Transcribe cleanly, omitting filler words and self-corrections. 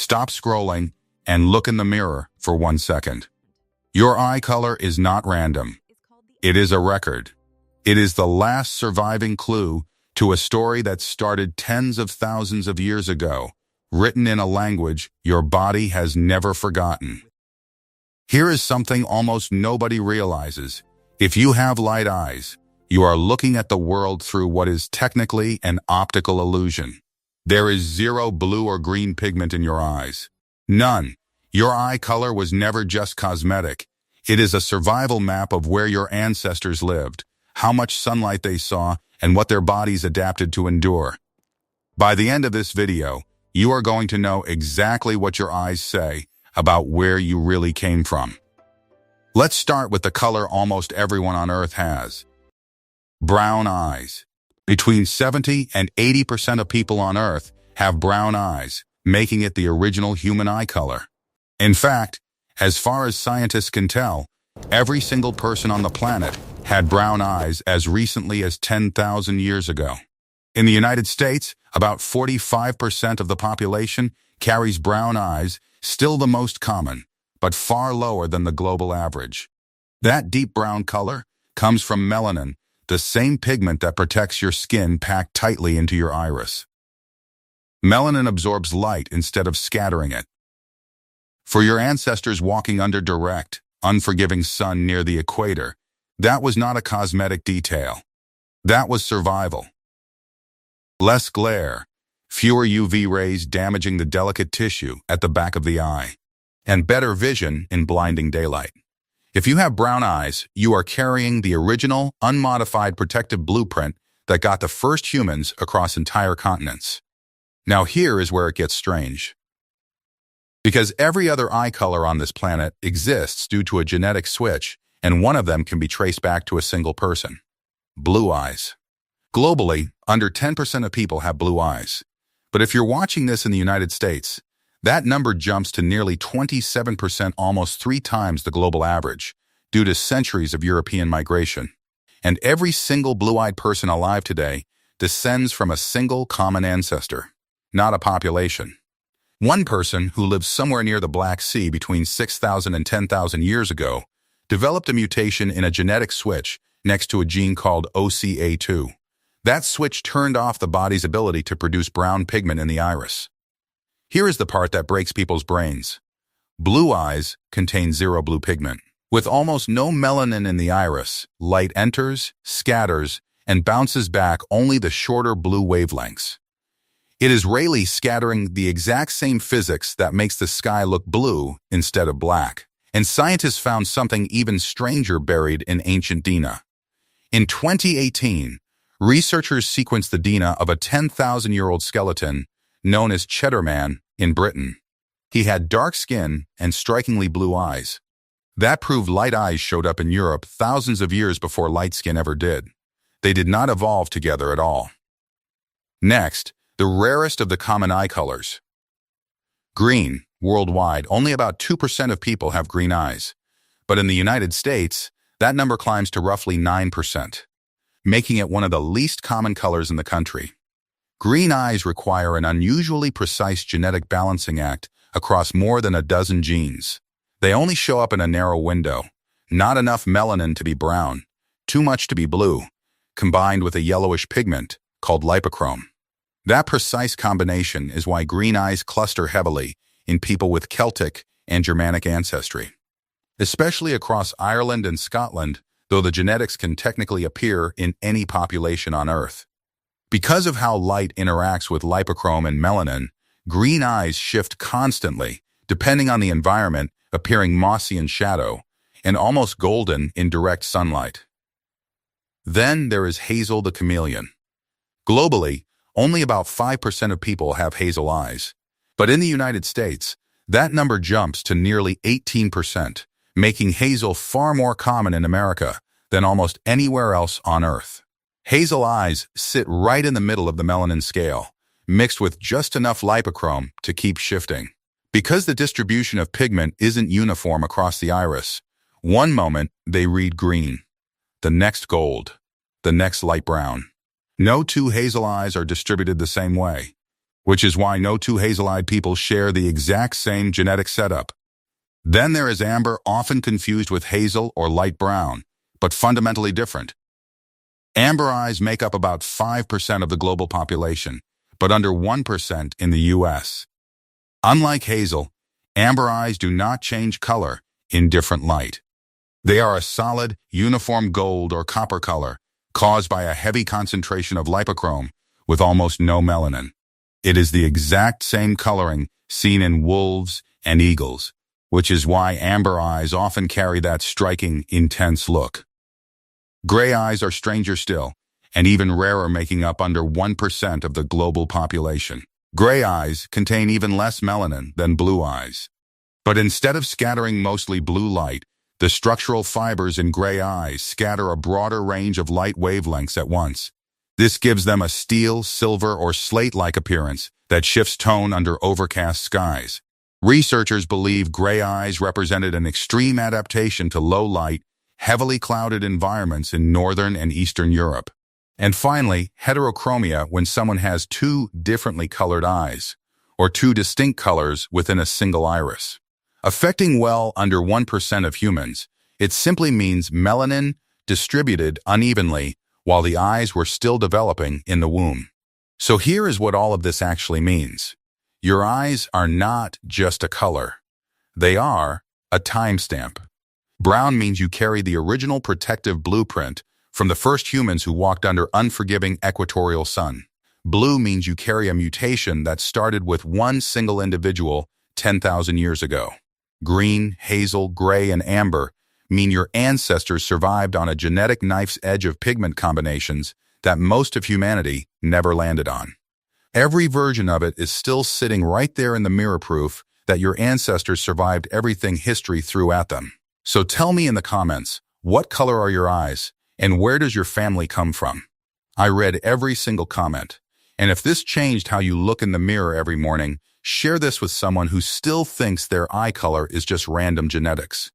Stop scrolling and look in the mirror for 1 second. Your eye color is not random. It is a record. It is the last surviving clue to a story that started tens of thousands of years ago, written in a language your body has never forgotten. Here is something almost nobody realizes. If you have light eyes, you are looking at the world through what is technically an optical illusion. There is zero blue or green pigment in your eyes. None. Your eye color was never just cosmetic. It is a survival map of where your ancestors lived, how much sunlight they saw, and what their bodies adapted to endure. By the end of this video, you are going to know exactly what your eyes say about where you really came from. Let's start with the color almost everyone on Earth has. Brown eyes. Between 70 and 80% of people on Earth have brown eyes, making it the original human eye color. In fact, as far as scientists can tell, every single person on the planet had brown eyes as recently as 10,000 years ago. In the United States, about 45% of the population carries brown eyes, still the most common, but far lower than the global average. That deep brown color comes from melanin, the same pigment that protects your skin packed tightly into your iris. Melanin absorbs light instead of scattering it. For your ancestors walking under direct, unforgiving sun near the equator, that was not a cosmetic detail. That was survival. Less glare, fewer UV rays damaging the delicate tissue at the back of the eye, and better vision in blinding daylight. If you have brown eyes, you are carrying the original, unmodified protective blueprint that got the first humans across entire continents. Now here is where it gets strange. Because every other eye color on this planet exists due to a genetic switch, and one of them can be traced back to a single person. Blue eyes. Globally, under 10% of people have blue eyes. But if you're watching this in the United States, that number jumps to nearly 27%, almost 3 times the global average, due to centuries of European migration. And every single blue-eyed person alive today descends from a single common ancestor, not a population. One person who lived somewhere near the Black Sea between 6,000 and 10,000 years ago developed a mutation in a genetic switch next to a gene called OCA2. That switch turned off the body's ability to produce brown pigment in the iris. Here is the part that breaks people's brains. Blue eyes contain zero blue pigment. With almost no melanin in the iris, light enters, scatters, and bounces back only the shorter blue wavelengths. It is Rayleigh scattering the exact same physics that makes the sky look blue instead of black. And scientists found something even stranger buried in ancient DNA. In 2018, researchers sequenced the DNA of a 10,000-year-old skeleton known as Cheddar Man in Britain. He had dark skin and strikingly blue eyes. That proved light eyes showed up in Europe thousands of years before light skin ever did. They did not evolve together at all. Next, the rarest of the common eye colors. Green. Worldwide, only about 2% of people have green eyes. But in the United States, that number climbs to roughly 9%, making it one of the least common colors in the country. Green eyes require an unusually precise genetic balancing act across more than a dozen genes. They only show up in a narrow window. Not enough melanin to be brown, too much to be blue, combined with a yellowish pigment called lipochrome. That precise combination is why green eyes cluster heavily in people with Celtic and Germanic ancestry. Especially across Ireland and Scotland, though the genetics can technically appear in any population on Earth. Because of how light interacts with lipochrome and melanin, green eyes shift constantly, depending on the environment, appearing mossy in shadow, and almost golden in direct sunlight. Then there is Hazel the chameleon. Globally, only about 5% of people have hazel eyes. But in the United States, that number jumps to nearly 18%, making hazel far more common in America than almost anywhere else on Earth. Hazel eyes sit right in the middle of the melanin scale, mixed with just enough lipochrome to keep shifting. Because the distribution of pigment isn't uniform across the iris, one moment they read green, the next gold, the next light brown. No two hazel eyes are distributed the same way. which is why no two hazel-eyed people share the exact same genetic setup. Then there is amber, often confused with hazel or light brown, but fundamentally different. Amber eyes make up about 5% of the global population, but under 1% in the US. Unlike hazel, amber eyes do not change color in different light. They are a solid, uniform gold or copper color, caused by a heavy concentration of lipochrome with almost no melanin. It is the exact same coloring seen in wolves and eagles, which is why amber eyes often carry that striking, intense look. Gray eyes are stranger still, and even rarer, making up under 1% of the global population. Gray eyes contain even less melanin than blue eyes. But instead of scattering mostly blue light, the structural fibers in gray eyes scatter a broader range of light wavelengths at once. This gives them a steel, silver, or slate-like appearance that shifts tone under overcast skies. Researchers believe gray eyes represented an extreme adaptation to low-light, heavily clouded environments in northern and eastern Europe. And finally, heterochromia, when someone has two differently colored eyes, or two distinct colors within a single iris. Affecting well under 1% of humans, it simply means melanin distributed unevenly while the eyes were still developing in the womb. So here is what all of this actually means. Your eyes are not just a color. They are a timestamp. Brown means you carry the original protective blueprint from the first humans who walked under unforgiving equatorial sun. Blue means you carry a mutation that started with one single individual 10,000 years ago. Green, hazel, gray, and amber mean your ancestors survived on a genetic knife's edge of pigment combinations that most of humanity never landed on. Every version of it is still sitting right there in the mirror, proof that your ancestors survived everything history threw at them. So tell me in the comments, what color are your eyes, and where does your family come from? I read every single comment, and if this changed how you look in the mirror every morning, share this with someone who still thinks their eye color is just random genetics.